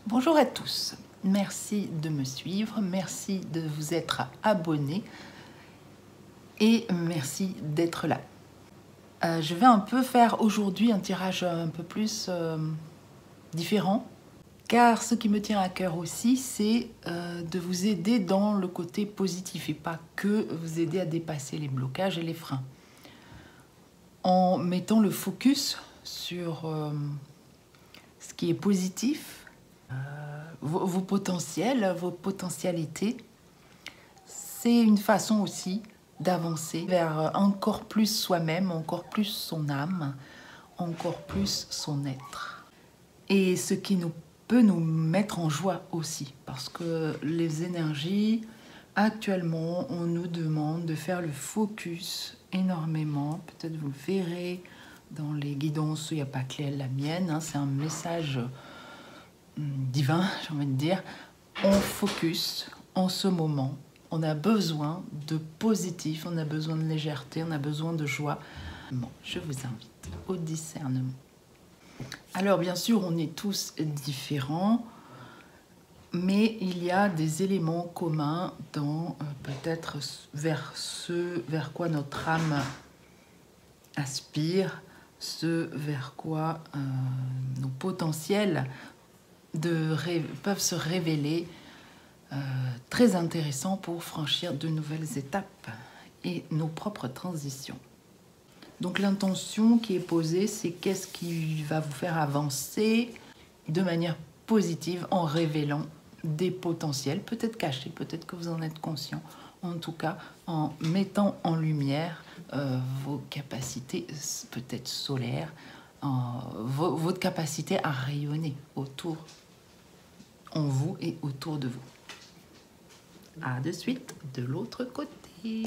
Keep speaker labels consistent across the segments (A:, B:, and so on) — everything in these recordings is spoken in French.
A: Bonjour à tous, merci de me suivre, merci de vous être abonné et merci d'être là. Je vais un peu faire aujourd'hui un tirage un peu plus différent, car ce qui me tient à cœur aussi, c'est de vous aider dans le côté positif et pas que vous aider à dépasser les blocages et les freins. En mettant le focus sur ce qui est positif, vos potentiels, vos potentialités, c'est une façon aussi d'avancer vers encore plus soi-même, encore plus son âme, encore plus son être. Et ce qui peut nous mettre en joie aussi, parce que les énergies, actuellement, on nous demande de faire le focus énormément. Peut-être vous le verrez dans les guidances, il n'y a pas que la mienne, hein, c'est un message divin, j'ai envie de dire. On focus en ce moment. On a besoin de positif, on a besoin de légèreté, on a besoin de joie. Bon, je vous invite au discernement. Alors bien sûr, on est tous différents, mais il y a des éléments communs dans peut-être vers ce vers quoi notre âme aspire, ce vers quoi nos potentiels peuvent se révéler très intéressants pour franchir de nouvelles étapes et nos propres transitions. Donc l'intention qui est posée, c'est qu'est-ce qui va vous faire avancer de manière positive en révélant des potentiels, peut-être cachés, peut-être que vous en êtes conscient, en tout cas en mettant en lumière vos capacités peut-être solaires, votre capacité à rayonner autour, en vous et autour de vous. À de suite, de l'autre côté.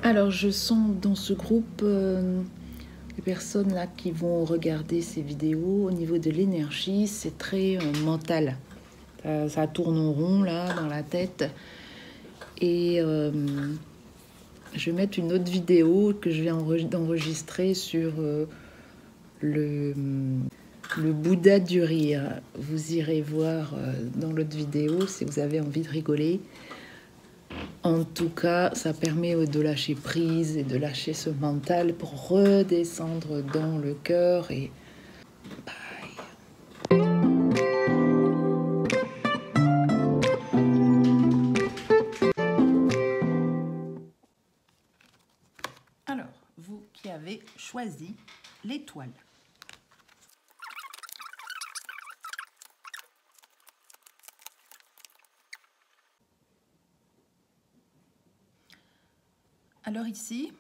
A: Alors, je sens dans ce groupe les personnes là qui vont regarder ces vidéos. Au niveau de l'énergie, c'est très mental. Ça tourne en rond là dans la tête. Et je vais mettre une autre vidéo que je viens d'enregistrer sur le Bouddha du rire. Vous irez voir dans l'autre vidéo si vous avez envie de rigoler. En tout cas, ça permet de lâcher prise et de lâcher ce mental pour redescendre dans le cœur et bye. Alors, vous qui avez choisi l'étoile. Alors ici,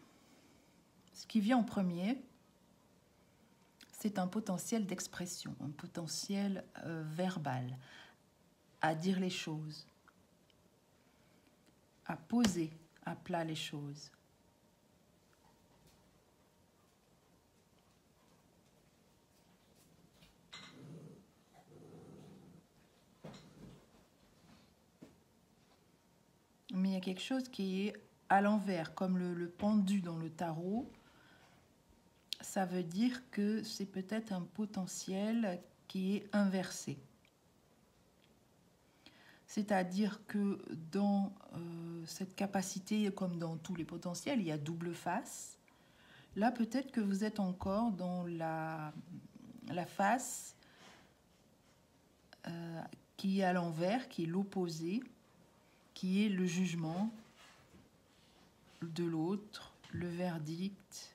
A: ce qui vient en premier, c'est un potentiel d'expression, un potentiel verbal, à dire les choses, à poser à plat les choses. Mais il y a quelque chose qui est à l'envers, comme le pendu dans le tarot. Ça veut dire que c'est peut-être un potentiel qui est inversé. C'est-à-dire que dans cette capacité, comme dans tous les potentiels, il y a double face. Là, peut-être que vous êtes encore dans la face qui est à l'envers, qui est l'opposé, qui est le jugement de l'autre, le verdict,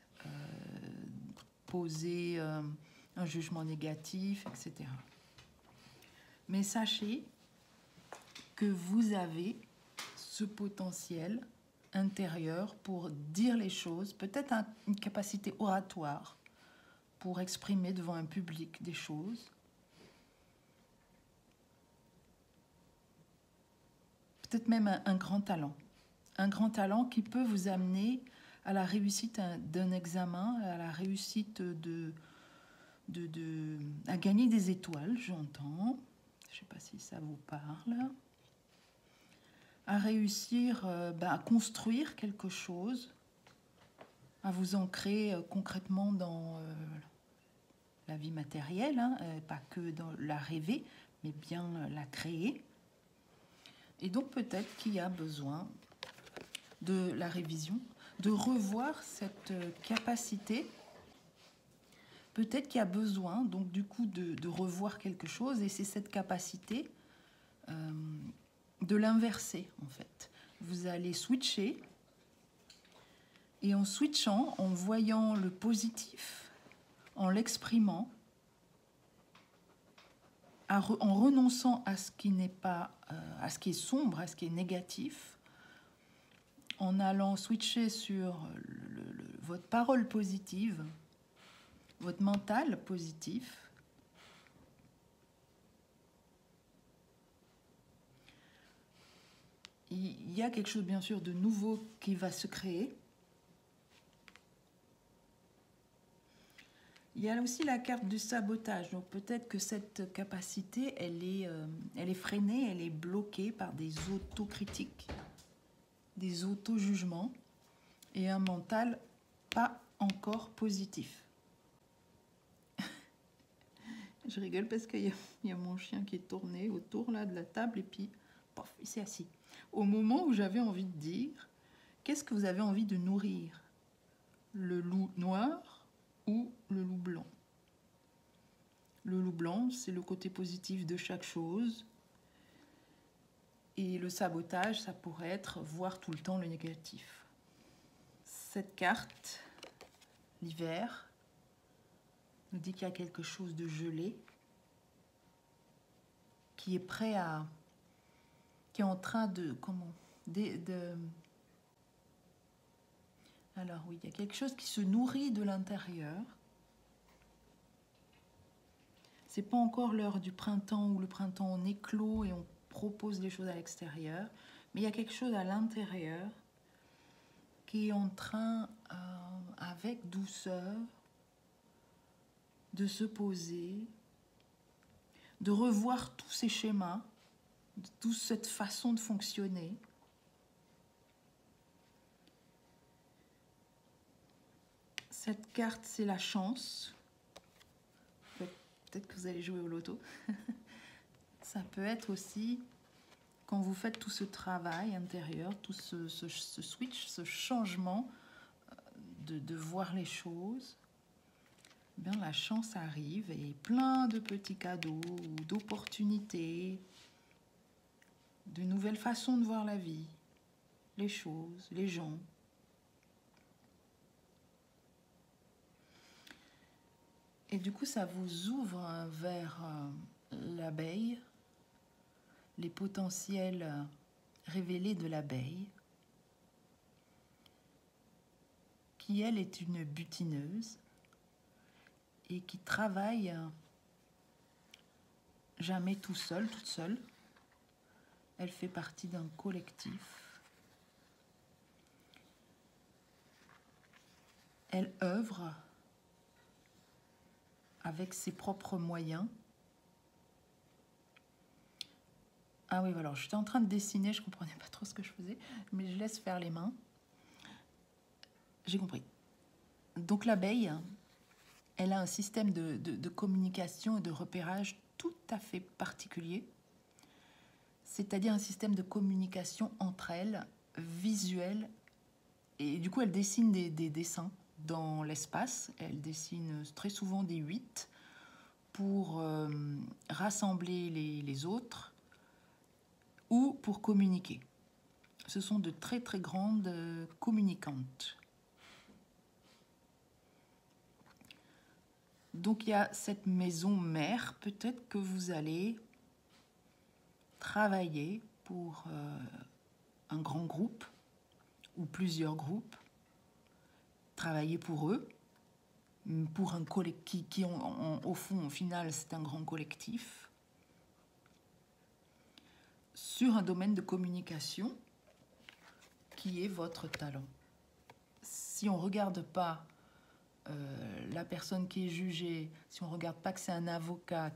A: poser un jugement négatif, etc. Mais sachez que vous avez ce potentiel intérieur pour dire les choses, peut-être une capacité oratoire pour exprimer devant un public des choses. Peut-être même un grand talent qui peut vous amener à la réussite d'un examen, à la réussite à gagner des étoiles, j'entends. Je ne sais pas si ça vous parle. À réussir à construire quelque chose, à vous ancrer concrètement dans la vie matérielle, hein, pas que dans la rêver, mais bien la créer. Et donc peut-être qu'il y a besoin de la révision, de revoir cette capacité. Peut-être qu'il y a besoin donc du coup de revoir quelque chose, et c'est cette capacité de l'inverser en fait. Vous allez switcher, et en switchant, en voyant le positif, en l'exprimant, en renonçant à ce qui n'est pas, à ce qui est sombre, à ce qui est négatif, en allant switcher sur votre parole positive, votre mental positif, il y a quelque chose bien sûr de nouveau qui va se créer. Il y a aussi la carte du sabotage. Donc peut-être que cette capacité, elle est freinée, elle est bloquée par des autocritiques, des auto-jugements et un mental pas encore positif. Je rigole parce qu'il y a mon chien qui est tourné autour là, de la table, et puis pof, il s'est assis. Au moment où j'avais envie de dire, qu'est-ce que vous avez envie de nourrir? Le loup noir ou le loup blanc? Le loup blanc, c'est le côté positif de chaque chose. Et le sabotage, ça pourrait être voir tout le temps le négatif. Cette carte, l'hiver, nous dit qu'il y a quelque chose de gelé, qui est prêt à... qui est en train de... comment Alors oui, il y a quelque chose qui se nourrit de l'intérieur. C'est pas encore l'heure du printemps où le printemps on éclot et on propose des choses à l'extérieur, mais il y a quelque chose à l'intérieur qui est en train, avec douceur, de se poser, de revoir tous ces schémas, toute cette façon de fonctionner. Cette carte, c'est la chance. Peut-être que vous allez jouer au loto. Ça peut être aussi, quand vous faites tout ce travail intérieur, tout ce switch, ce changement de voir les choses, bien la chance arrive, et plein de petits cadeaux, d'opportunités, de nouvelles façons de voir la vie, les choses, les gens. Et du coup, ça vous ouvre vers l'abeille, les potentiels révélés de l'abeille, qui, elle, est une butineuse et qui travaille jamais toute seule. Elle fait partie d'un collectif. Elle œuvre avec ses propres moyens. Ah oui, alors j'étais en train de dessiner, je ne comprenais pas trop ce que je faisais, mais je laisse faire les mains. J'ai compris. Donc l'abeille, elle a un système de communication et de repérage tout à fait particulier, c'est-à-dire un système de communication entre elles, visuel, et du coup elle dessine des dessins dans l'espace. Elle dessine très souvent des 8 pour rassembler les autres ou pour communiquer. Ce sont de très très grandes communicantes. Donc il y a cette maison mère, peut-être que vous allez travailler pour un grand groupe ou plusieurs groupes, travailler pour eux, pour un collectif qui au fond, au final, c'est un grand collectif, sur un domaine de communication qui est votre talent. Si on ne regarde pas la personne qui est jugée, si on ne regarde pas que c'est un avocat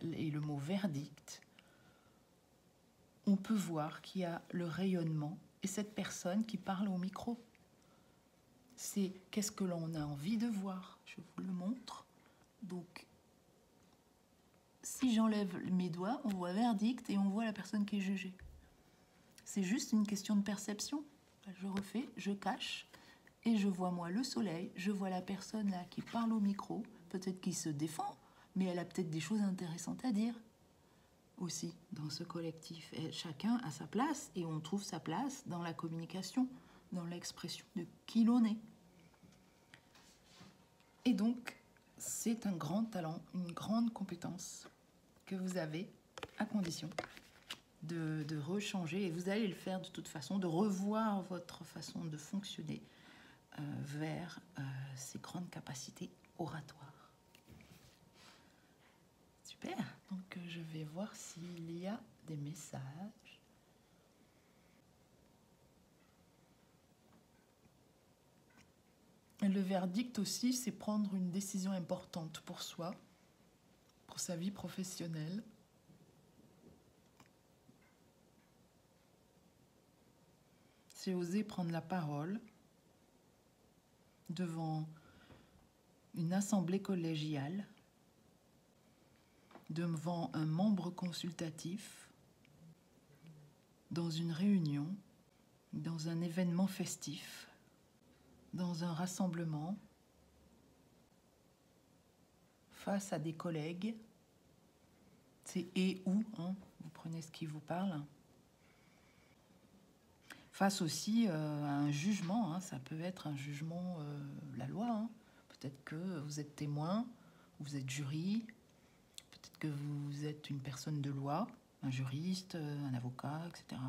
A: et le mot verdict, on peut voir qu'il y a le rayonnement et cette personne qui parle au micro. C'est qu'est-ce que l'on a envie de voir. Je vous le montre. Donc, si j'enlève mes doigts, on voit verdict et on voit la personne qui est jugée. C'est juste une question de perception. Je refais, je cache et je vois moi le soleil, je vois la personne là qui parle au micro, peut-être qui se défend, mais elle a peut-être des choses intéressantes à dire aussi dans ce collectif. Et chacun a sa place et on trouve sa place dans la communication, dans l'expression de qui l'on est. Et donc, c'est un grand talent, une grande compétence que vous avez à condition de rechanger, et vous allez le faire de toute façon, de revoir votre façon de fonctionner vers ces grandes capacités oratoires. Super, donc je vais voir s'il y a des messages. Le verdict aussi, c'est prendre une décision importante pour soi, pour sa vie professionnelle. C'est oser prendre la parole devant une assemblée collégiale, devant un membre consultatif, dans une réunion, dans un événement festif, dans un rassemblement, face à des collègues. C'est et ou, hein, vous prenez ce qui vous parle. Face aussi à un jugement, hein, ça peut être un jugement, la loi. Hein. Peut-être que vous êtes témoin, vous êtes jury, peut-être que vous êtes une personne de loi, un juriste, un avocat, etc.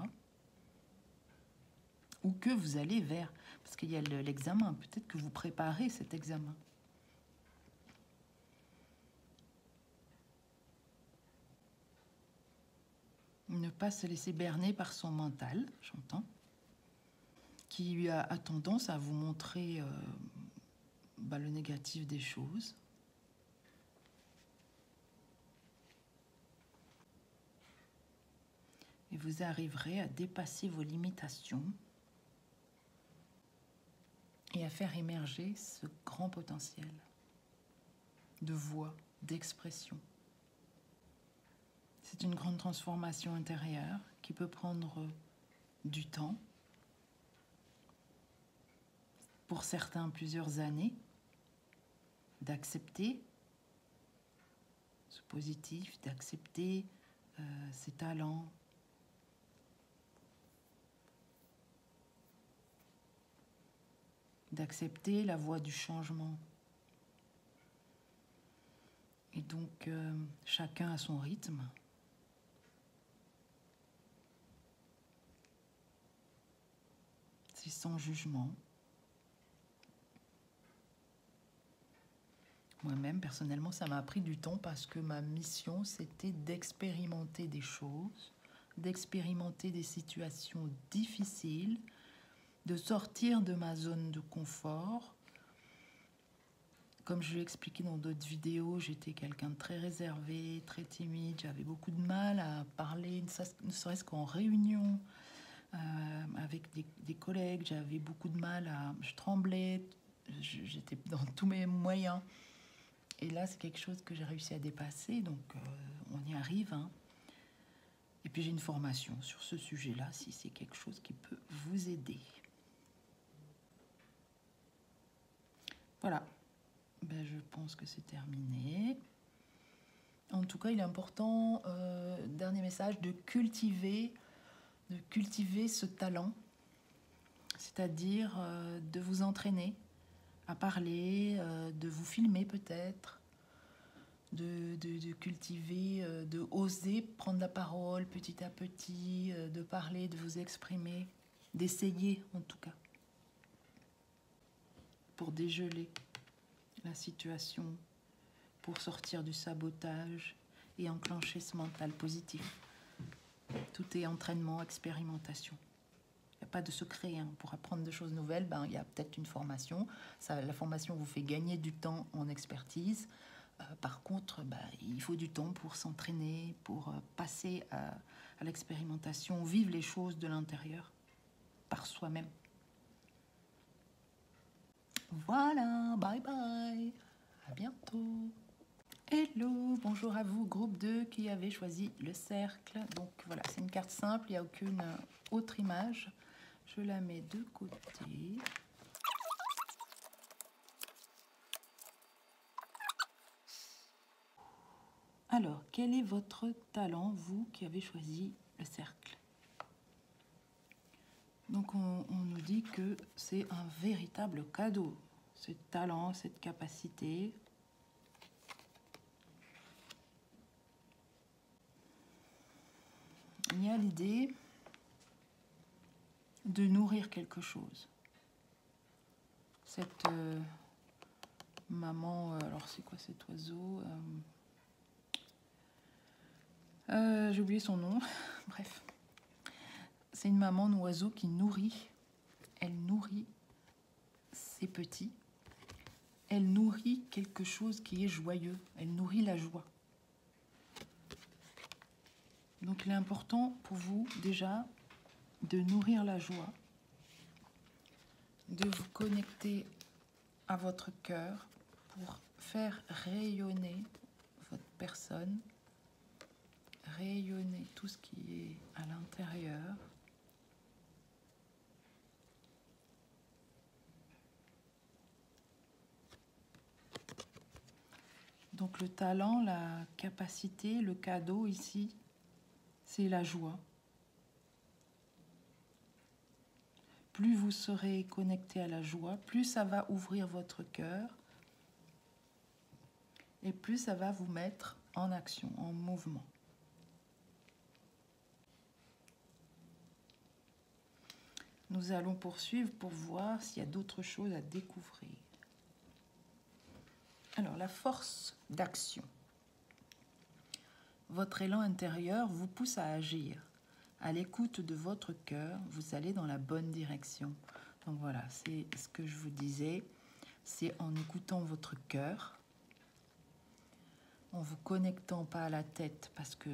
A: Ou que vous allez vers, parce qu'il y a l'examen, peut-être que vous préparez cet examen. Ne pas se laisser berner par son mental, j'entends, qui a tendance à vous montrer le négatif des choses. Et vous arriverez à dépasser vos limitations et à faire émerger ce grand potentiel de voix, d'expression. C'est une grande transformation intérieure qui peut prendre du temps, pour certains plusieurs années, d'accepter ce positif, d'accepter ses talents, d'accepter la voie du changement. Et donc, chacun à son rythme. C'est sans jugement. Moi-même, personnellement, ça m'a pris du temps parce que ma mission, c'était d'expérimenter des choses, d'expérimenter des situations difficiles, de sortir de ma zone de confort. Comme je l'ai expliqué dans d'autres vidéos, j'étais quelqu'un de très réservé, très timide. J'avais beaucoup de mal à parler, ne serait-ce qu'en réunion, avec des collègues. J'avais beaucoup de mal à... Je tremblais, j'étais dans tous mes moyens. Et là, c'est quelque chose que j'ai réussi à dépasser, donc on y arrive. Hein. Et puis j'ai une formation sur ce sujet-là, si c'est quelque chose qui peut vous aider. Voilà, je pense que c'est terminé. En tout cas, il est important, dernier message, de cultiver ce talent, c'est-à-dire de vous entraîner à parler, de vous filmer peut-être, de cultiver, de oser prendre la parole petit à petit, de parler, de vous exprimer, d'essayer en tout cas, pour dégeler la situation, pour sortir du sabotage et enclencher ce mental positif. Tout est entraînement, expérimentation. Il n'y a pas de secret. Hein. Pour apprendre des choses nouvelles, il y a peut-être une formation. La formation vous fait gagner du temps en expertise. Par contre, il faut du temps pour s'entraîner, pour passer à l'expérimentation, vivre les choses de l'intérieur, par soi-même. Voilà, bye bye, à bientôt. Hello, bonjour à vous, groupe 2 qui avait choisi le cercle. Donc voilà, c'est une carte simple, il n'y a aucune autre image. Je la mets de côté. Alors, quel est votre talent, vous qui avez choisi le cercle? Donc on nous dit que c'est un véritable cadeau, ce talent, cette capacité. Il y a l'idée de nourrir quelque chose. Cette maman, alors c'est quoi cet oiseau? J'ai oublié son nom, bref. C'est une maman oiseau qui nourrit. Elle nourrit ses petits. Elle nourrit quelque chose qui est joyeux. Elle nourrit la joie. Donc il est important pour vous déjà de nourrir la joie, de vous connecter à votre cœur pour faire rayonner votre personne, rayonner tout ce qui est à l'intérieur. Donc le talent, la capacité, le cadeau ici, c'est la joie. Plus vous serez connecté à la joie, plus ça va ouvrir votre cœur et plus ça va vous mettre en action, en mouvement. Nous allons poursuivre pour voir s'il y a d'autres choses à découvrir. Alors, la force d'action. Votre élan intérieur vous pousse à agir. À l'écoute de votre cœur, vous allez dans la bonne direction. Donc voilà, c'est ce que je vous disais. C'est en écoutant votre cœur, en vous connectant pas à la tête, parce que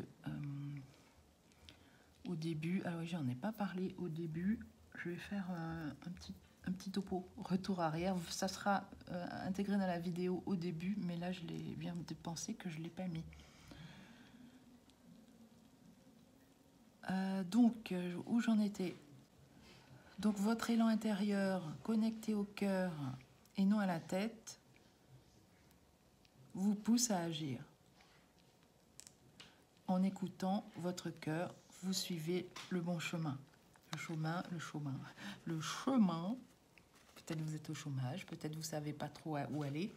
A: au début, alors j'en ai pas parlé au début, je vais faire un petit topo, retour arrière. Ça sera intégré dans la vidéo au début, mais là je l'ai bien dépensé que je ne l'ai pas mis. Donc, où j'en étais? Donc, votre élan intérieur connecté au cœur et non à la tête vous pousse à agir. En écoutant votre cœur, vous suivez le bon chemin. Le chemin. Peut-être vous êtes au chômage, peut-être vous ne savez pas trop où aller,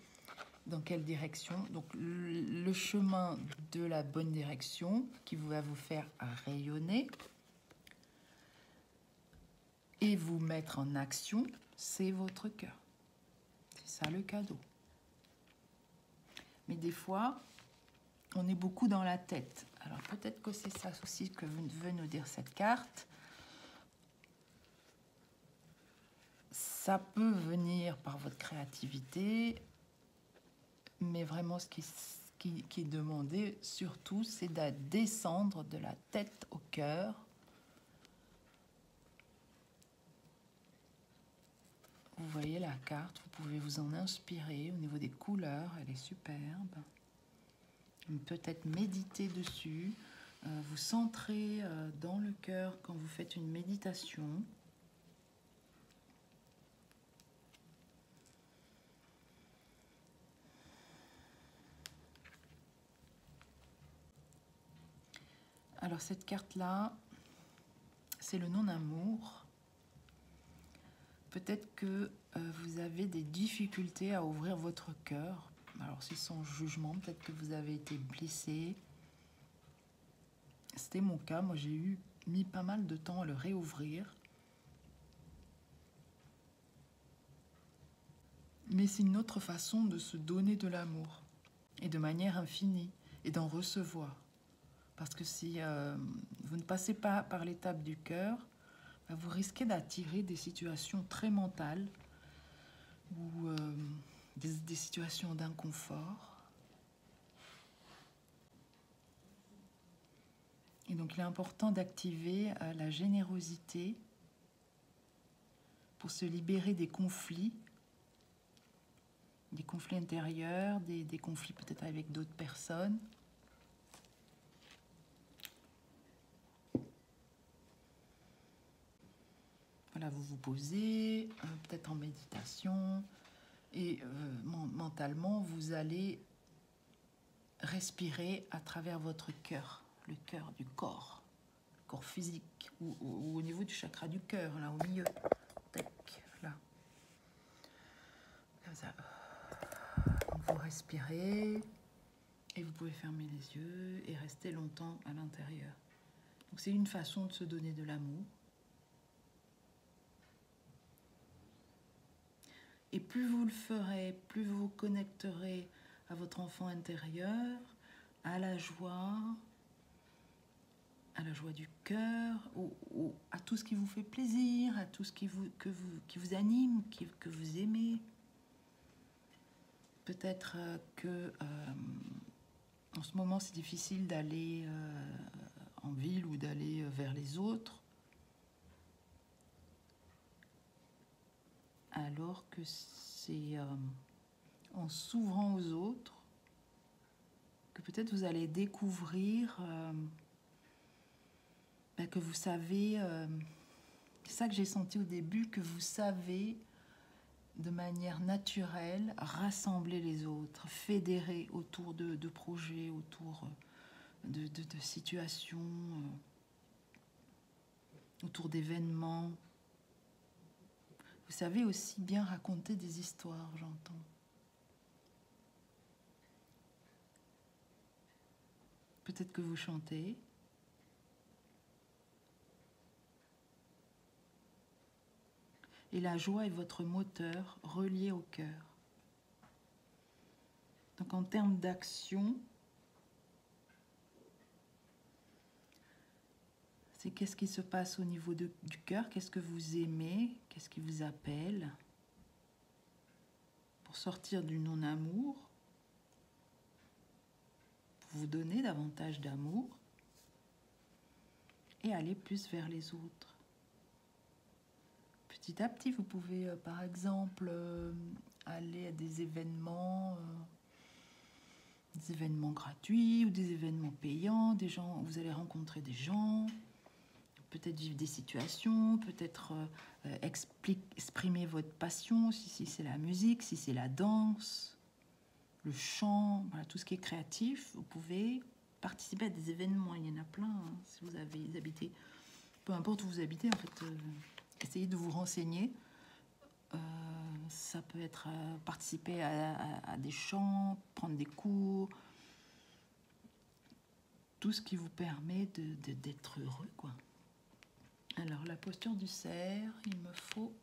A: dans quelle direction. Donc, le chemin de la bonne direction qui va vous faire rayonner et vous mettre en action, c'est votre cœur. C'est ça le cadeau. Mais des fois, on est beaucoup dans la tête. Alors peut-être que c'est ça aussi que veut nous dire cette carte. Ça peut venir par votre créativité, mais vraiment ce qui est demandé surtout, c'est de descendre de la tête au cœur. Vous voyez la carte, vous pouvez vous en inspirer au niveau des couleurs, elle est superbe. Peut-être méditer dessus, vous centrer dans le cœur quand vous faites une méditation. Alors cette carte-là, c'est le non-amour. Peut-être que vous avez des difficultés à ouvrir votre cœur. Alors c'est sans jugement, peut-être que vous avez été blessé. C'était mon cas, moi j'ai mis pas mal de temps à le réouvrir. Mais c'est une autre façon de se donner de l'amour, et de manière infinie, et d'en recevoir. Parce que si vous ne passez pas par l'étape du cœur, vous risquez d'attirer des situations très mentales ou des situations d'inconfort. Et donc il est important d'activer la générosité pour se libérer des conflits des conflits intérieurs, des conflits peut-être avec d'autres personnes. Voilà, vous vous posez, peut-être en méditation, et mentalement, vous allez respirer à travers votre cœur, le cœur du corps physique, ou au niveau du chakra du cœur, là, au milieu. Tac, là. Comme ça. Donc vous respirez, et vous pouvez fermer les yeux et rester longtemps à l'intérieur. Donc c'est une façon de se donner de l'amour. Et plus vous le ferez, plus vous vous connecterez à votre enfant intérieur, à la joie du cœur, à tout ce qui vous fait plaisir, à tout ce qui vous anime, que vous aimez. Peut-être que en ce moment c'est difficile d'aller en ville ou d'aller vers les autres, alors que c'est en s'ouvrant aux autres que peut-être vous allez découvrir que vous savez, c'est ça que j'ai senti au début, que vous savez de manière naturelle rassembler les autres, fédérer autour de projets, autour de situations, autour d'événements. Vous savez aussi bien raconter des histoires, j'entends. Peut-être que vous chantez. Et la joie est votre moteur relié au cœur. Donc en termes d'action, c'est qu'est-ce qui se passe au niveau du cœur, qu'est-ce que vous aimez, qu'est-ce qui vous appelle, pour sortir du non-amour, pour vous donner davantage d'amour et aller plus vers les autres. Petit à petit, vous pouvez par exemple aller à des événements gratuits ou des événements payants, des gens, vous allez rencontrer des gens, peut-être vivre des situations, peut-être exprimer votre passion, si c'est la musique, si c'est la danse, le chant, voilà, tout ce qui est créatif. Vous pouvez participer à des événements, il y en a plein, hein, si vous habitez, peu importe où vous habitez, en fait, essayez de vous renseigner. Ça peut être participer à des chants, prendre des cours, tout ce qui vous permet d'être heureux, quoi. Alors, la posture du cerf, il me faut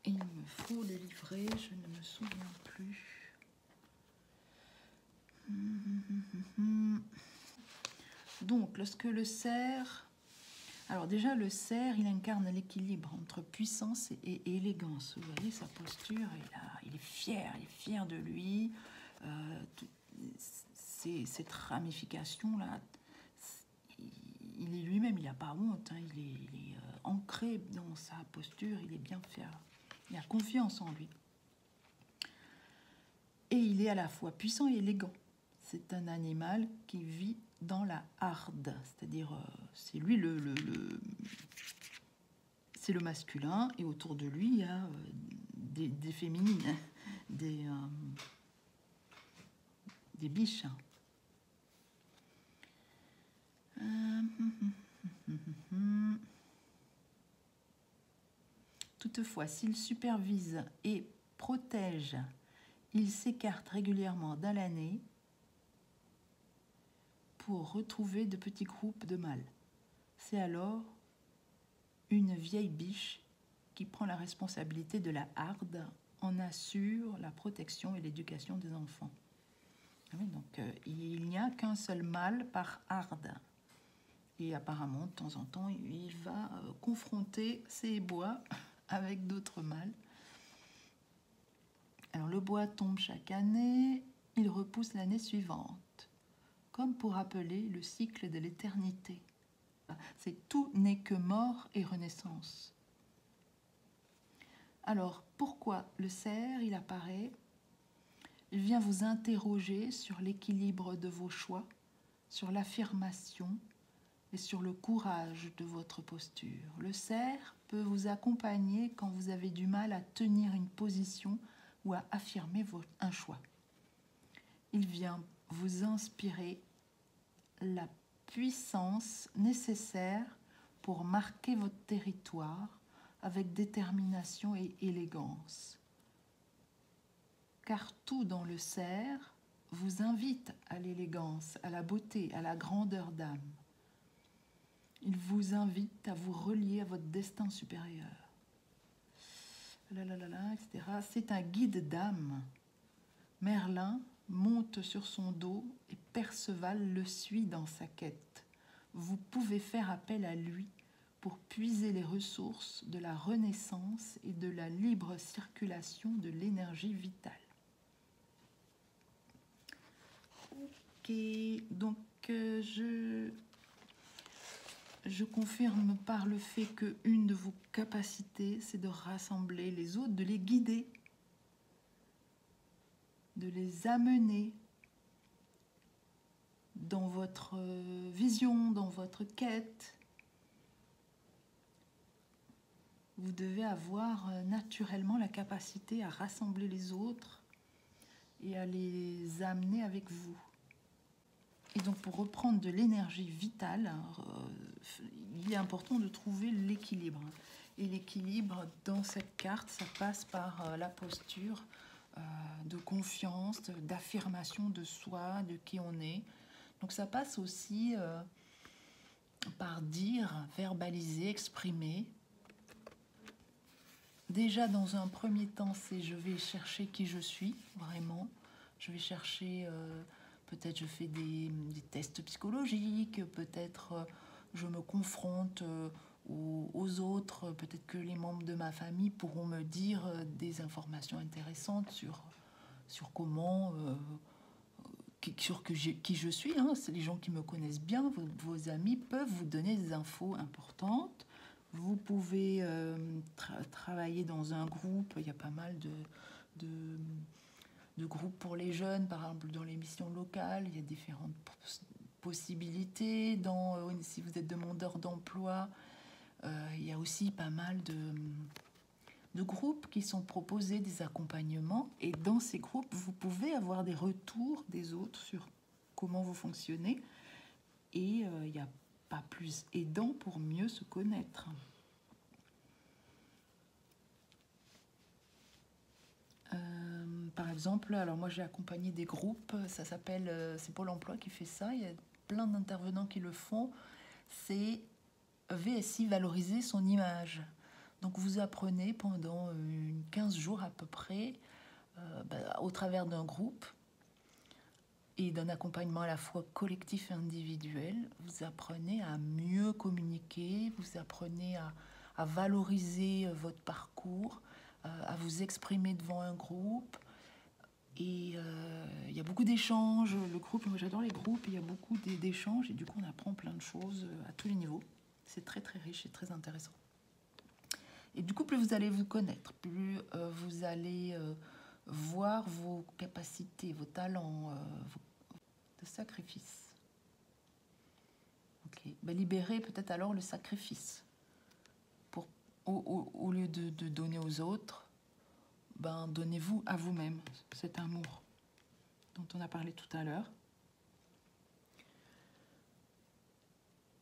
A: le livrer, je ne me souviens plus. Donc, lorsque le cerf... Alors déjà, le cerf, il incarne l'équilibre entre puissance et élégance. Vous voyez, sa posture, il est fier de lui. Cette ramification-là, il est lui-même, il n'a pas honte, hein, il est ancré dans sa posture, il est bien fier. Il a confiance en lui. Et il est à la fois puissant et élégant. C'est un animal qui vit dans la harde, c'est-à-dire c'est lui c'est le masculin, et autour de lui il y a des féminines, des biches. Toutefois, s'il supervise et protège, il s'écarte régulièrement dans l'année pour retrouver de petits groupes de mâles. C'est alors une vieille biche qui prend la responsabilité de la harde, en assure la protection et l'éducation des enfants. Oui, donc il n'y a qu'un seul mâle par harde. Et apparemment, de temps en temps, il va confronter ses bois avec d'autres mâles. Alors le bois tombe chaque année, il repousse l'année suivante, comme pour rappeler le cycle de l'éternité. C'est tout n'est que mort et renaissance. Alors, pourquoi le cerf, il apparaît Il vient vous interroger sur l'équilibre de vos choix, sur l'affirmation et sur le courage de votre posture. Le cerf peut vous accompagner quand vous avez du mal à tenir une position ou à affirmer un choix. Il vient vous inspirer la puissance nécessaire pour marquer votre territoire avec détermination et élégance. Car tout dans le cerf vous invite à l'élégance, à la beauté, à la grandeur d'âme. Il vous invite à vous relier à votre destin supérieur. Etc. C'est un guide d'âme. Merlin monte sur son dos et Perceval le suit dans sa quête. Vous pouvez faire appel à lui pour puiser les ressources de la renaissance et de la libre circulation de l'énergie vitale. Ok, donc je confirme par le fait qu'une de vos capacités, c'est de rassembler les autres, de les guider, de les amener dans votre vision, dans votre quête. Vous devez avoir naturellement la capacité à rassembler les autres et à les amener avec vous. Et donc pour reprendre de l'énergie vitale, il est important de trouver l'équilibre. Et l'équilibre dans cette carte, ça passe par la posture de confiance, d'affirmation de soi, de qui on est. Donc ça passe aussi par dire, verbaliser, exprimer. Déjà dans un premier temps, c'est je vais chercher qui je suis, vraiment. Je vais chercher... peut-être je fais des tests psychologiques, peut-être je me confronte aux autres, peut-être que les membres de ma famille pourront me dire des informations intéressantes sur comment, sur qui je suis. Hein. C'est les gens qui me connaissent bien, vos amis peuvent vous donner des infos importantes. Vous pouvez travailler dans un groupe, il y a pas mal de groupes pour les jeunes, par exemple dans les missions locales, il y a différentes possibilités. Si vous êtes demandeur d'emploi, il y a aussi pas mal de groupes qui sont proposés, des accompagnements. Et dans ces groupes, vous pouvez avoir des retours des autres sur comment vous fonctionnez. Et il n'y a pas plus aidant pour mieux se connaître. Par exemple, alors moi j'ai accompagné des groupes, ça s'appelle, c'est Pôle emploi qui fait ça, il y a plein d'intervenants qui le font, c'est VSI, valoriser son image. Donc vous apprenez pendant 15 jours à peu près, au travers d'un groupe et d'un accompagnement à la fois collectif et individuel, vous apprenez à mieux communiquer, vous apprenez à valoriser votre parcours, à vous exprimer devant un groupe. Et il y a beaucoup d'échanges. Le groupe, moi j'adore les groupes, il y a beaucoup d'échanges et du coup on apprend plein de choses à tous les niveaux. C'est très très riche et très intéressant. Et du coup, plus vous allez vous connaître, plus vous allez voir vos capacités, vos talents, de sacrifice. Ok. Libérez peut-être alors le sacrifice. Au lieu de donner aux autres, donnez-vous à vous-même cet amour dont on a parlé tout à l'heure.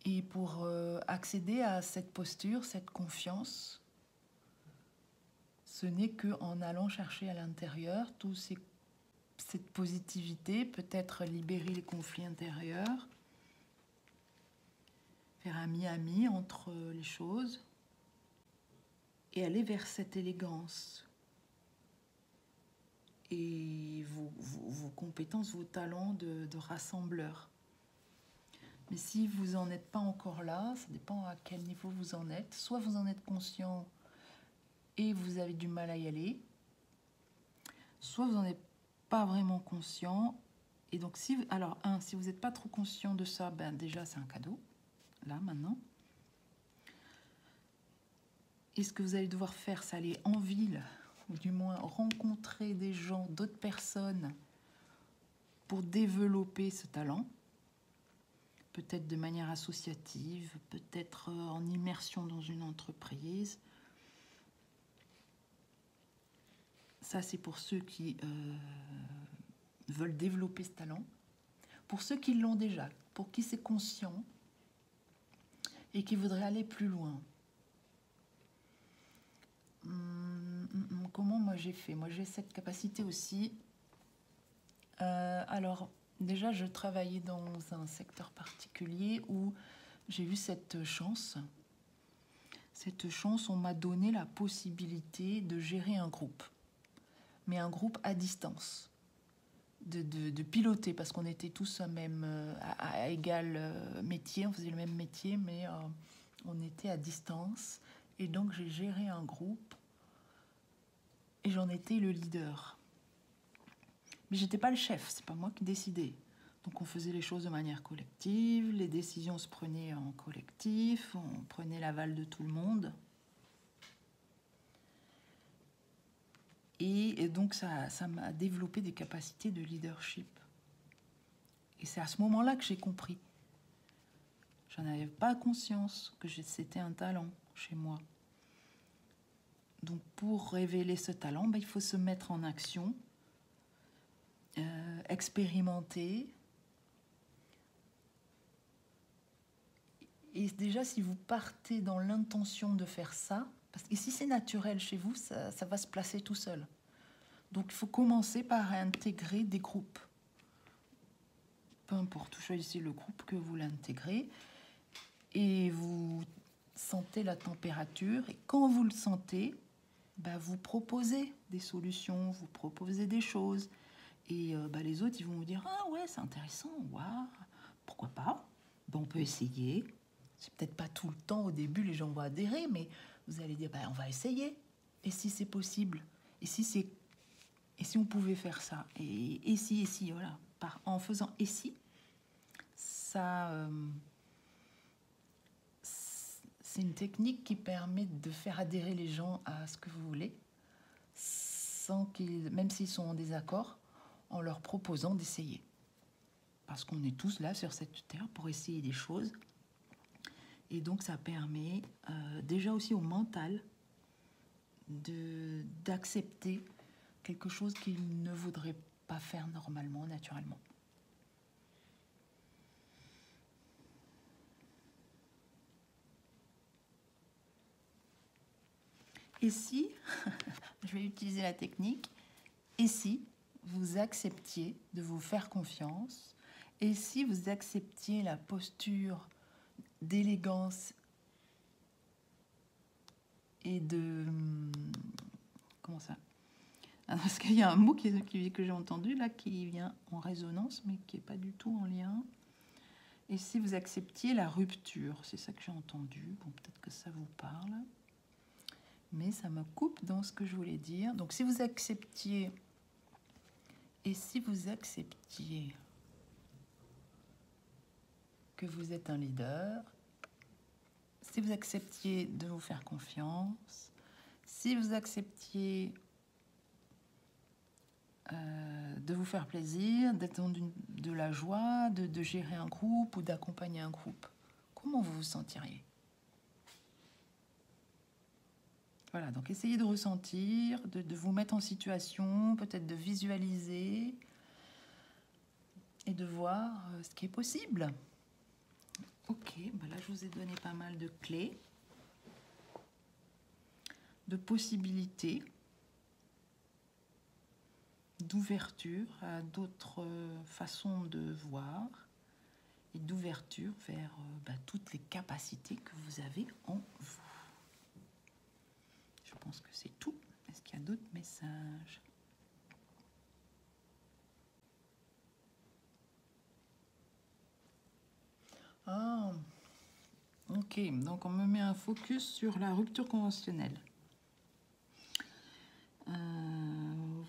A: Et pour accéder à cette posture, cette confiance, ce n'est qu'en allant chercher à l'intérieur cette positivité, peut-être libérer les conflits intérieurs, faire ami-ami entre les choses, et aller vers cette élégance. Et vos compétences, vos talents de rassembleur. Mais si vous n'en êtes pas encore là, ça dépend à quel niveau vous en êtes. Soit vous en êtes conscient et vous avez du mal à y aller, soit vous n'en êtes pas vraiment conscient. Et donc, si vous n'êtes pas trop conscient de ça, déjà c'est un cadeau, là, maintenant. Et ce que vous allez devoir faire, c'est aller en ville ou du moins rencontrer des gens, d'autres personnes, pour développer ce talent. Peut-être de manière associative, peut-être en immersion dans une entreprise. Ça, c'est pour ceux qui veulent développer ce talent. Pour ceux qui l'ont déjà, pour qui c'est conscient et qui voudraient aller plus loin. Comment moi j'ai fait? Moi j'ai cette capacité aussi. Alors déjà je travaillais dans un secteur particulier où j'ai eu cette chance. Cette chance, on m'a donné la possibilité de gérer un groupe. Mais un groupe à distance. De piloter, parce qu'on était tous à égal métier, on faisait le même métier, mais on était à distance. Et donc j'ai géré un groupe et j'en étais le leader. Mais j'étais pas le chef, c'est pas moi qui décidais. Donc on faisait les choses de manière collective, les décisions se prenaient en collectif, on prenait l'aval de tout le monde. Et donc ça m'a développé des capacités de leadership. Et c'est à ce moment-là que j'ai compris. J'en avais pas conscience que c'était un talent chez moi. Donc pour révéler ce talent, il faut se mettre en action, expérimenter. Et déjà, si vous partez dans l'intention de faire ça, parce que si c'est naturel chez vous, ça va se placer tout seul. Donc il faut commencer par intégrer des groupes. Peu importe, vous choisissez le groupe que vous l'intégrez et vous sentez la température. Et quand vous le sentez, vous proposez des solutions, vous proposez des choses. Et les autres, ils vont vous dire « Ah ouais, c'est intéressant, waouh, pourquoi pas ?» On peut essayer. C'est peut-être pas tout le temps, au début, les gens vont adhérer, mais vous allez dire « On va essayer. Et si c'est possible? Et si on pouvait faire ça? Et si, voilà. En faisant « et si », ça... c'est une technique qui permet de faire adhérer les gens à ce que vous voulez, même s'ils sont en désaccord, en leur proposant d'essayer. Parce qu'on est tous là sur cette terre pour essayer des choses. Et donc ça permet déjà aussi au mental d'accepter quelque chose qu'il ne voudrait pas faire normalement, naturellement. Et si, je vais utiliser la technique, et si vous acceptiez de vous faire confiance, et si vous acceptiez la posture d'élégance et de... Comment ça? Parce qu'il y a un mot que j'ai entendu là qui vient en résonance, mais qui n'est pas du tout en lien. Et si vous acceptiez la rupture, c'est ça que j'ai entendu. Bon, peut-être que ça vous parle. Mais ça me coupe dans ce que je voulais dire. Donc si vous acceptiez... Et si vous acceptiez que vous êtes un leader, si vous acceptiez de vous faire confiance, si vous acceptiez de vous faire plaisir, d'être dans de la joie, de gérer un groupe ou d'accompagner un groupe, comment vous vous sentiriez? Voilà, donc essayez de ressentir, de vous mettre en situation, peut-être de visualiser et de voir ce qui est possible. Ok, là je vous ai donné pas mal de clés, de possibilités, d'ouverture à d'autres façons de voir et d'ouverture vers toutes les capacités que vous avez en vous. Je pense que c'est tout. Est-ce qu'il y a d'autres messages? Ah, ok. Donc on me met un focus sur la rupture conventionnelle.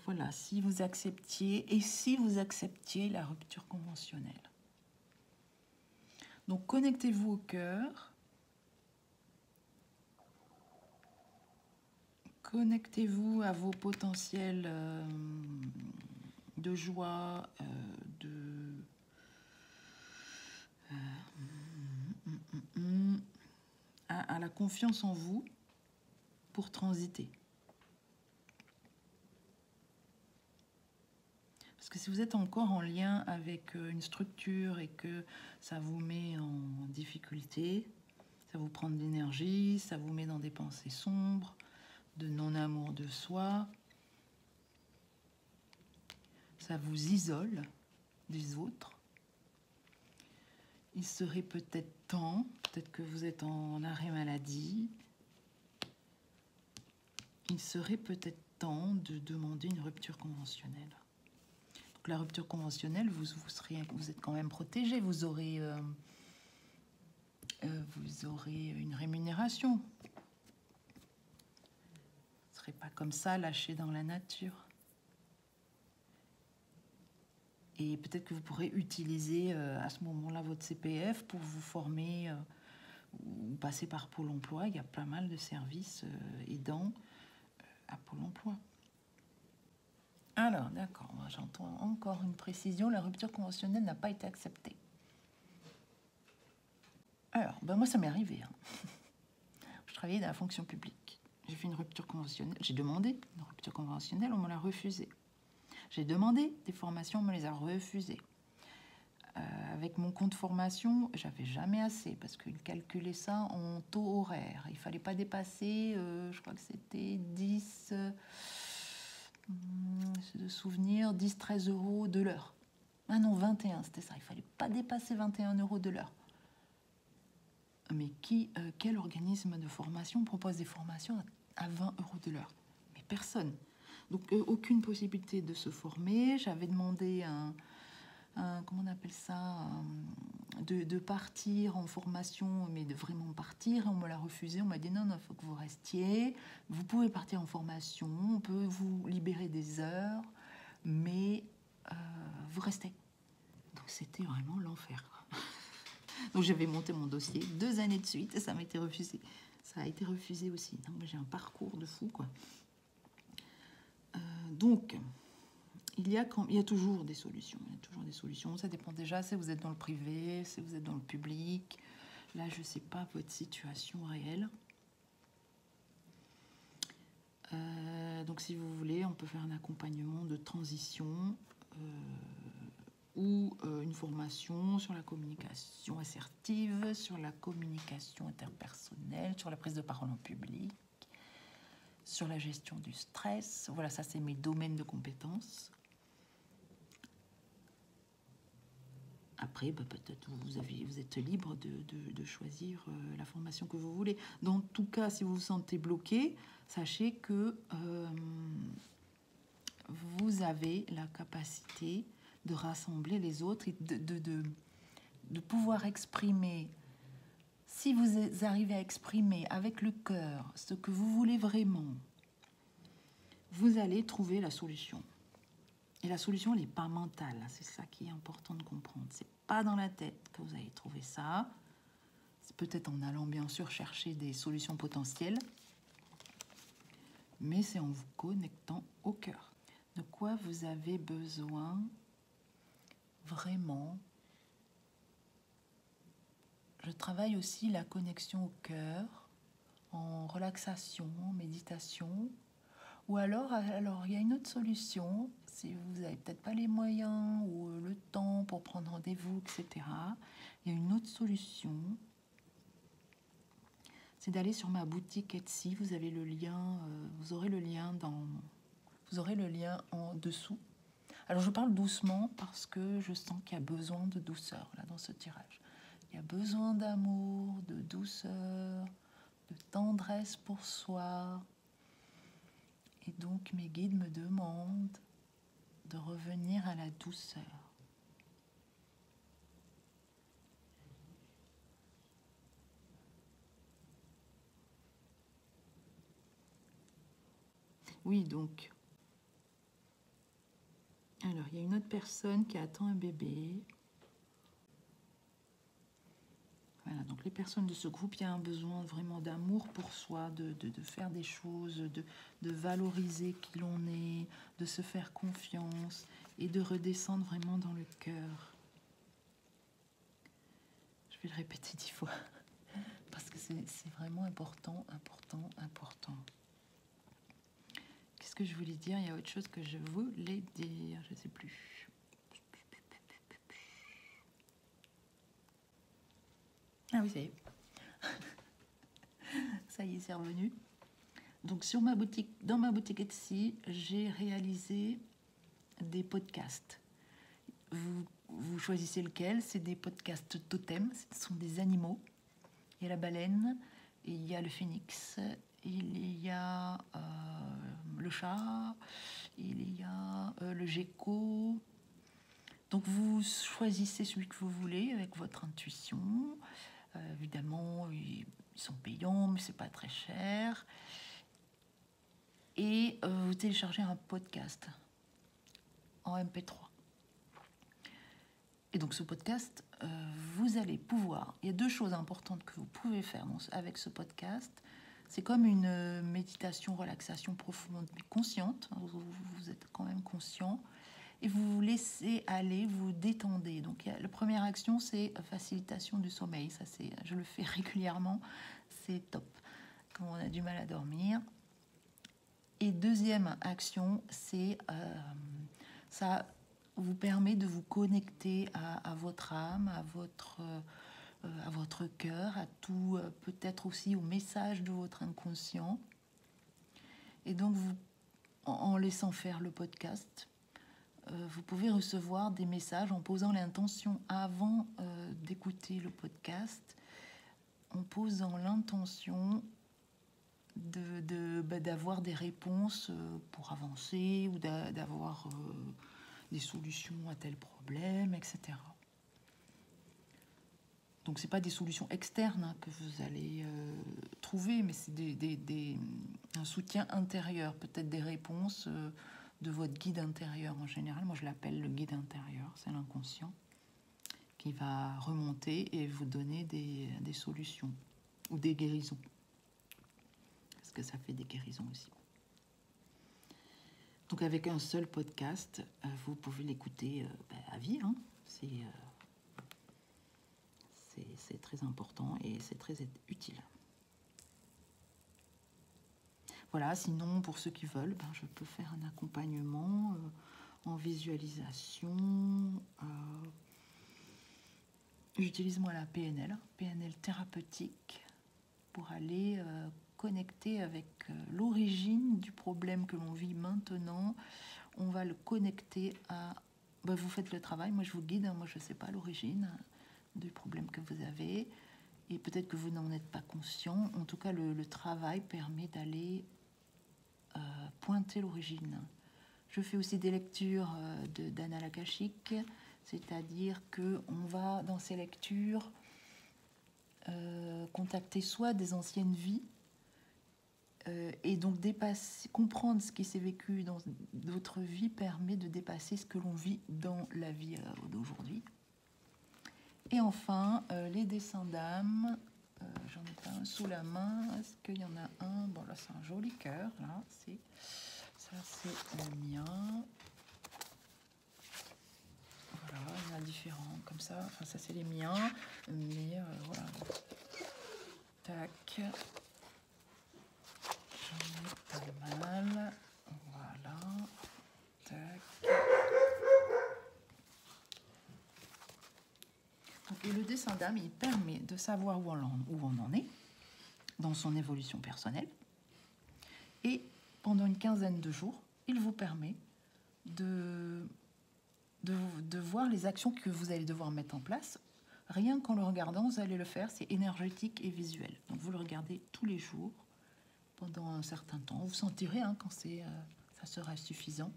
A: Voilà, si vous acceptiez, et si vous acceptiez la rupture conventionnelle. Donc connectez-vous au cœur. Connectez-vous à vos potentiels de joie, à la confiance en vous pour transiter. Parce que si vous êtes encore en lien avec une structure et que ça vous met en difficulté, ça vous prend de l'énergie, ça vous met dans des pensées sombres, de non-amour de soi, ça vous isole des autres. Il serait peut-être temps, peut-être que vous êtes en arrêt maladie, il serait peut-être temps de demander une rupture conventionnelle. Donc la rupture conventionnelle, vous êtes quand même protégé, vous aurez une rémunération. Vous ne serez pas comme ça lâché dans la nature. Et peut-être que vous pourrez utiliser à ce moment-là votre CPF pour vous former ou passer par Pôle emploi. Il y a pas mal de services aidants à Pôle emploi. Alors, d'accord, j'entends encore une précision. La rupture conventionnelle n'a pas été acceptée. Alors, ben moi, ça m'est arrivé. Hein. Je travaillais dans la fonction publique. J'ai fait une rupture conventionnelle. J'ai demandé une rupture conventionnelle, on me l'a refusée. J'ai demandé des formations, on me les a refusées. Avec mon compte formation, j'avais jamais assez parce qu'ils calculaient ça en taux horaire. Il fallait pas dépasser, je crois que c'était 10, de souvenir, 10-13 euros de l'heure. Ah non, 21, c'était ça. Il fallait pas dépasser 21 euros de l'heure. Mais quel organisme de formation propose des formations à 20 euros de l'heure? Mais personne. Donc, aucune possibilité de se former. J'avais demandé comment on appelle ça, de partir en formation, mais de vraiment partir. On me l'a refusé. On m'a dit non, il faut que vous restiez. Vous pouvez partir en formation, on peut vous libérer des heures, mais vous restez. Donc, c'était vraiment l'enfer. Donc, j'avais monté mon dossier 2 années de suite et ça m'a été refusé. Ça a été refusé aussi. J'ai un parcours de fou, quoi. Donc, il y a toujours des solutions. Il y a toujours des solutions. Ça dépend déjà si vous êtes dans le privé, si vous êtes dans le public. Là, je ne sais pas votre situation réelle. Donc, si vous voulez, on peut faire un accompagnement de transition ou une formation sur la communication assertive, sur la communication interpersonnelle, sur la prise de parole en public, sur la gestion du stress. Voilà, ça, c'est mes domaines de compétences. Après, peut-être vous êtes libre de choisir la formation que vous voulez. Dans tout cas, si vous vous sentez bloqué, sachez que vous avez la capacité de rassembler les autres et de pouvoir exprimer. Si vous arrivez à exprimer avec le cœur ce que vous voulez vraiment, vous allez trouver la solution. Et la solution, elle n'est pas mentale. C'est ça qui est important de comprendre. C'est pas dans la tête que vous allez trouver ça. C'est peut-être en allant, bien sûr, chercher des solutions potentielles. Mais c'est en vous connectant au cœur. De quoi vous avez besoin vraiment? Je travaille aussi la connexion au cœur en relaxation, en méditation. Ou alors, il y a une autre solution, si vous n'avez peut-être pas les moyens ou le temps pour prendre rendez-vous, etc. Il y a une autre solution, c'est d'aller sur ma boutique Etsy. Vous avez le lien, vous aurez le lien en dessous. Alors je parle doucement parce que je sens qu'il y a besoin de douceur là dans ce tirage. Il y a besoin d'amour, de douceur, de tendresse pour soi. Et donc mes guides me demandent de revenir à la douceur. Oui, donc. Alors, il y a une autre personne qui attend un bébé. Voilà, donc les personnes de ce groupe, il y a un besoin vraiment d'amour pour soi, de faire des choses, de valoriser qui l'on est, de se faire confiance et de redescendre vraiment dans le cœur. Je vais le répéter 10 fois parce que c'est vraiment important, important, important. Qu'est-ce que je voulais dire? Il y a autre chose que je voulais dire, je ne sais plus. Ah oui, ça y est. Ça y est, c'est revenu. Donc sur ma boutique, dans ma boutique Etsy, j'ai réalisé des podcasts. Vous choisissez lequel? C'est des podcasts totems, ce sont des animaux. Il y a la baleine, il y a le phénix, il y a le chat, il y a le gecko. Donc vous choisissez celui que vous voulez avec votre intuition. Évidemment, ils sont payants, mais c'est pas très cher. Et vous téléchargez un podcast en MP3. Et donc ce podcast, vous allez pouvoir... Il y a 2 choses importantes que vous pouvez faire avec ce podcast. C'est comme une méditation, relaxation profonde, mais consciente. Vous êtes quand même conscient. Et vous vous laissez aller, vous détendez. Donc la première action, c'est facilitation du sommeil. Ça, je le fais régulièrement. C'est top quand on a du mal à dormir. Et deuxième action, c'est ça vous permet de vous connecter à votre âme, à votre cœur, à tout, peut-être aussi au message de votre inconscient. Et donc, en laissant faire le podcast, vous pouvez recevoir des messages en posant l'intention avant d'écouter le podcast, en posant l'intention d'avoir des réponses pour avancer ou d'avoir des solutions à tel problème, etc. Donc, ce n'est pas des solutions externes que vous allez trouver, mais c'est un soutien intérieur, peut-être des réponses de votre guide intérieur en général. Moi, je l'appelle le guide intérieur, c'est l'inconscient qui va remonter et vous donner des solutions ou des guérisons. Parce que ça fait des guérisons aussi. Donc avec un seul podcast, vous pouvez l'écouter à vie. Hein. C'est très important et c'est très utile. Voilà, sinon pour ceux qui veulent, je peux faire un accompagnement en visualisation. J'utilise moi la PNL thérapeutique, pour aller connecter avec l'origine du problème que l'on vit maintenant. On va le connecter à... vous faites le travail, moi je vous guide, moi je ne sais pas l'origine du problème que vous avez, et peut-être que vous n'en êtes pas conscient. En tout cas, le travail permet d'aller pointer l'origine. Je fais aussi des lectures d'annales akashiques, c'est-à-dire qu'on va, dans ces lectures, contacter soit des anciennes vies, et donc comprendre ce qui s'est vécu dans d'autres vies permet de dépasser ce que l'on vit dans la vie d'aujourd'hui. Et enfin, les dessins d'âme, j'en ai pas un sous la main. Est-ce qu'il y en a un? Bon, là c'est un joli cœur, là, ça c'est le mien. Voilà, il y en a différents comme ça, enfin ça c'est les miens, mais voilà. Tac. J'en ai pas mal. Voilà. Tac. Donc, et le dessin d'âme, il permet de savoir où on en est dans son évolution personnelle. Et pendant une quinzaine de jours, il vous permet de voir les actions que vous allez devoir mettre en place. Rien qu'en le regardant, vous allez le faire, c'est énergétique et visuel. Donc vous le regardez tous les jours pendant un certain temps. Vous sentirez quand ça sera suffisant.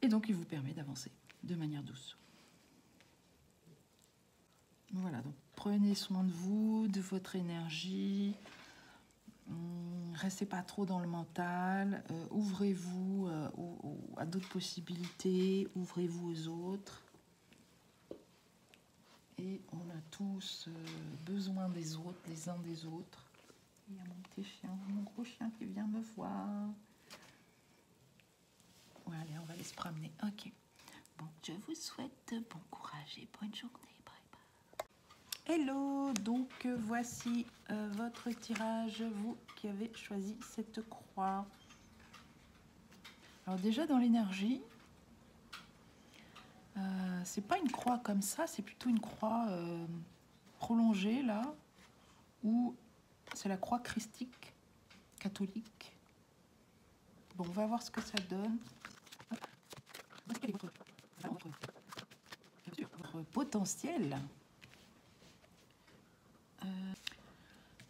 A: Et donc il vous permet d'avancer de manière douce. Voilà, donc prenez soin de vous, de votre énergie. Restez pas trop dans le mental. Ouvrez-vous à d'autres possibilités. Ouvrez-vous aux autres. Et on a tous besoin des autres, les uns des autres. Il y a mon petit chien, mon gros chien qui vient me voir. Ouais, allez, on va aller se promener. Ok. Bon, je vous souhaite bon courage et bonne journée. Bye bye. Hello, donc voici votre tirage, vous qui avez choisi cette croix. Alors déjà dans l'énergie, c'est pas une croix comme ça, c'est plutôt une croix prolongée là, où c'est la croix christique catholique. Bon, on va voir ce que ça donne. Votre potentiel.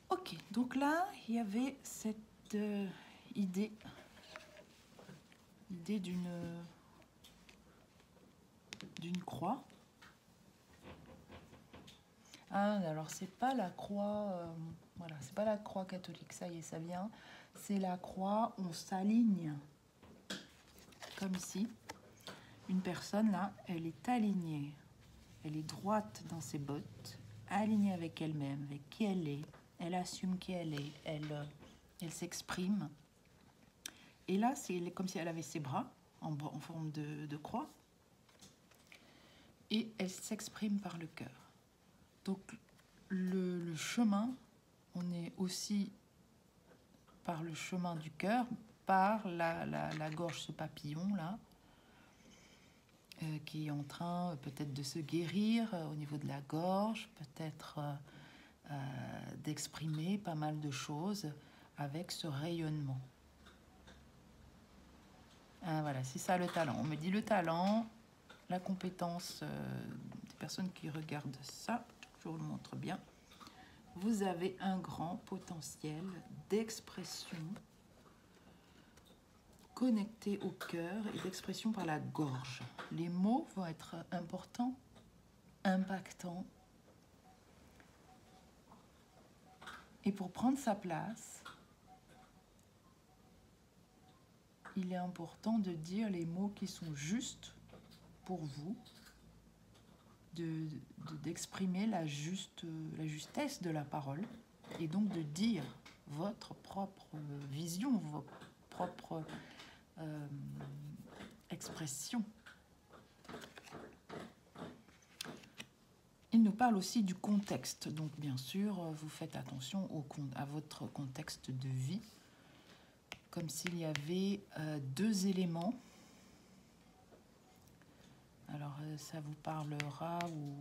A: Ok, donc là, il y avait cette idée d'une croix. Ah, alors c'est pas la croix, voilà, c'est pas la croix catholique, ça y est, ça vient. C'est la croix, on s'aligne, comme ici. Une personne là, elle est alignée, elle est droite dans ses bottes, alignée avec elle-même, avec qui elle assume qui elle est, elle s'exprime. Et là, c'est comme si elle avait ses bras en forme de croix, et elle s'exprime par le cœur. Donc le chemin, on est aussi par le chemin du cœur, par la gorge, ce papillon là, qui est en train peut-être de se guérir au niveau de la gorge, peut-être d'exprimer pas mal de choses avec ce rayonnement. Ah, voilà, c'est ça le talent. On me dit le talent, la compétence des personnes qui regardent ça, je vous le montre bien. Vous avez un grand potentiel d'expression connecté au cœur et d'expression par la gorge. Les mots vont être importants, impactants. Et pour prendre sa place, il est important de dire les mots qui sont justes pour vous, d'exprimer la justesse de la parole, et donc de dire votre propre vision, votre propre expression. Il nous parle aussi du contexte, donc bien sûr, vous faites attention à votre contexte de vie, comme s'il y avait deux éléments. Alors, ça vous parlera ou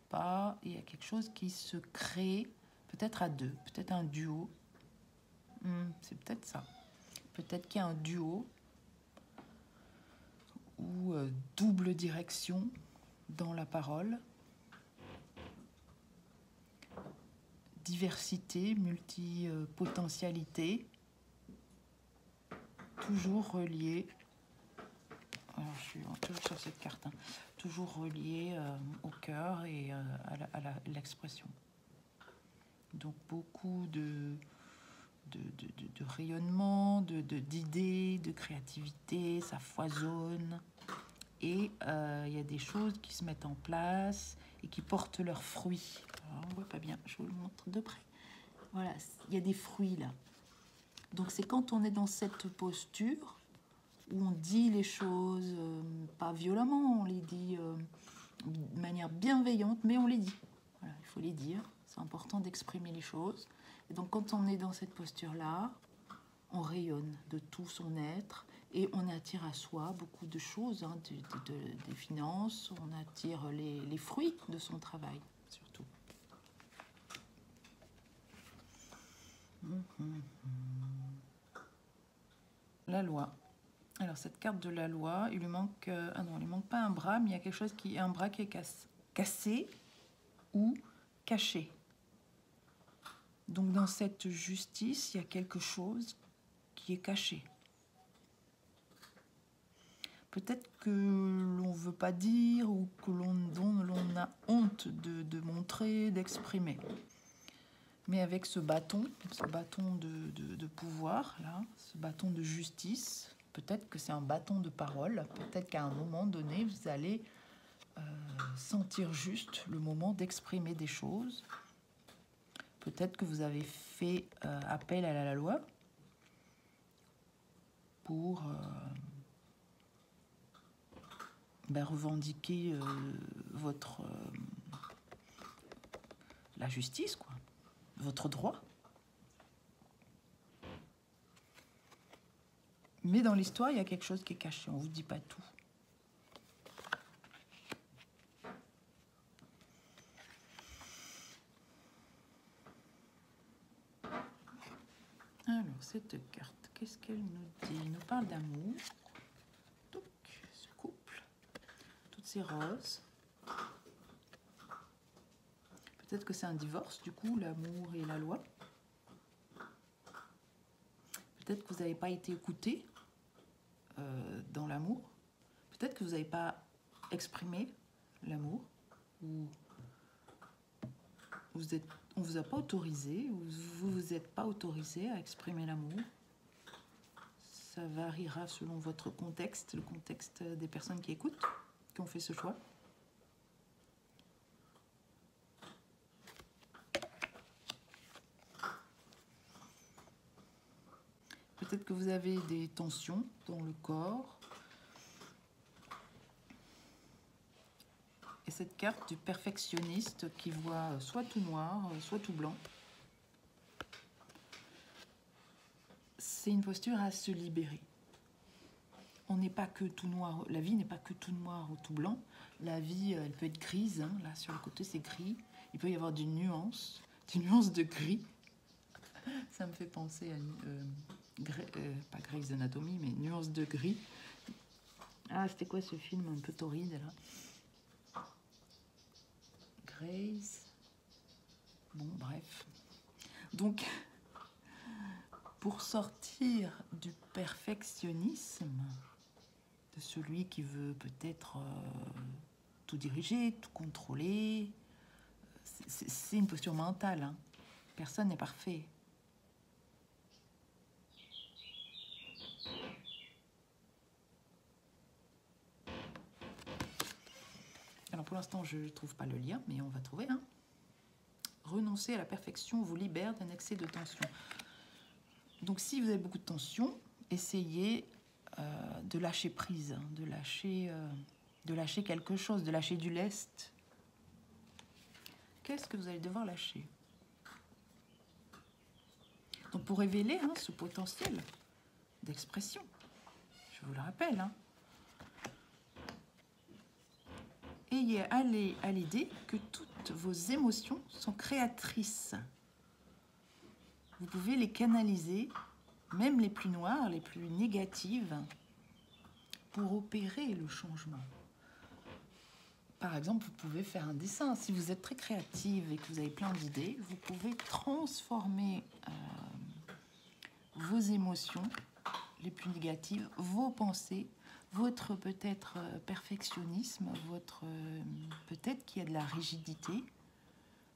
A: pas. Il y a quelque chose qui se crée, peut-être à deux, peut-être un duo. C'est peut-être ça. Peut-être qu'il y a un duo ou double direction dans la parole. Diversité, multipotentialité, toujours relié. Alors, je suis toujours sur cette carte, hein, toujours relié au cœur et à l'expression. Donc beaucoup de rayonnement, d'idées, de créativité, ça foisonne. Et il y a des choses qui se mettent en place et qui portent leurs fruits. Alors, on ne voit pas bien, je vous le montre de près. Voilà, il y a des fruits là. Donc c'est quand on est dans cette posture où on dit les choses, pas violemment, on les dit de manière bienveillante, mais on les dit. Voilà, il faut les dire, c'est important d'exprimer les choses. Et donc quand on est dans cette posture-là, on rayonne de tout son être et on attire à soi beaucoup de choses, hein, des finances, on attire les fruits de son travail, surtout. La loi. Alors cette carte de la loi, il lui manque... ah non, il lui manque pas un bras, mais il y a quelque chose qui... un bras qui est cassé ou caché. Donc dans cette justice, il y a quelque chose qui est caché. Peut-être que l'on ne veut pas dire ou que dont l'on a honte de montrer, d'exprimer. Mais avec ce bâton de pouvoir, là, ce bâton de justice, peut-être que c'est un bâton de parole, peut-être qu'à un moment donné, vous allez sentir juste le moment d'exprimer des choses. Peut-être que vous avez fait appel à la loi pour revendiquer la justice, quoi, votre droit. Mais dans l'histoire, il y a quelque chose qui est caché, on ne vous dit pas tout. Alors, cette carte, qu'est-ce qu'elle nous dit? Elle nous parle d'amour. Donc, ce couple, toutes ces roses. Peut-être que c'est un divorce, du coup, l'amour et la loi. Peut-être que vous n'avez pas été écouté dans l'amour. Peut-être que vous n'avez pas exprimé l'amour. Ou on ne vous a pas autorisé, ou vous ne vous êtes pas autorisé à exprimer l'amour. Ça variera selon votre contexte, le contexte des personnes qui écoutent, qui ont fait ce choix. Peut-être que vous avez des tensions dans le corps. Et cette carte du perfectionniste qui voit soit tout noir, soit tout blanc. C'est une posture à se libérer. On n'est pas que tout noir, la vie n'est pas que tout noir ou tout blanc. La vie, elle peut être grise, hein. Là sur le côté c'est gris. Il peut y avoir des nuances de gris. Ça me fait penser à pas Grey's Anatomy, mais nuances de gris. Ah, c'était quoi ce film un peu torride là? Grey's. Bon, bref. Donc, pour sortir du perfectionnisme, de celui qui veut peut-être tout diriger, tout contrôler, c'est une posture mentale, hein. Personne n'est parfait. Alors pour l'instant, je ne trouve pas le lien, mais on va trouver. Hein. Renoncer à la perfection vous libère d'un excès de tension. Donc si vous avez beaucoup de tension, essayez de lâcher prise, hein, de lâcher quelque chose, de lâcher du lest. Qu'est-ce que vous allez devoir lâcher? Donc pour révéler hein, ce potentiel d'expression, je vous le rappelle, hein, ayez à l'idée que toutes vos émotions sont créatrices. Vous pouvez les canaliser, même les plus noires, les plus négatives, pour opérer le changement. Par exemple, vous pouvez faire un dessin. Si vous êtes très créative et que vous avez plein d'idées, vous pouvez transformer vos émotions les plus négatives, vos pensées, votre peut-être perfectionnisme, votre peut-être qu'il y a de la rigidité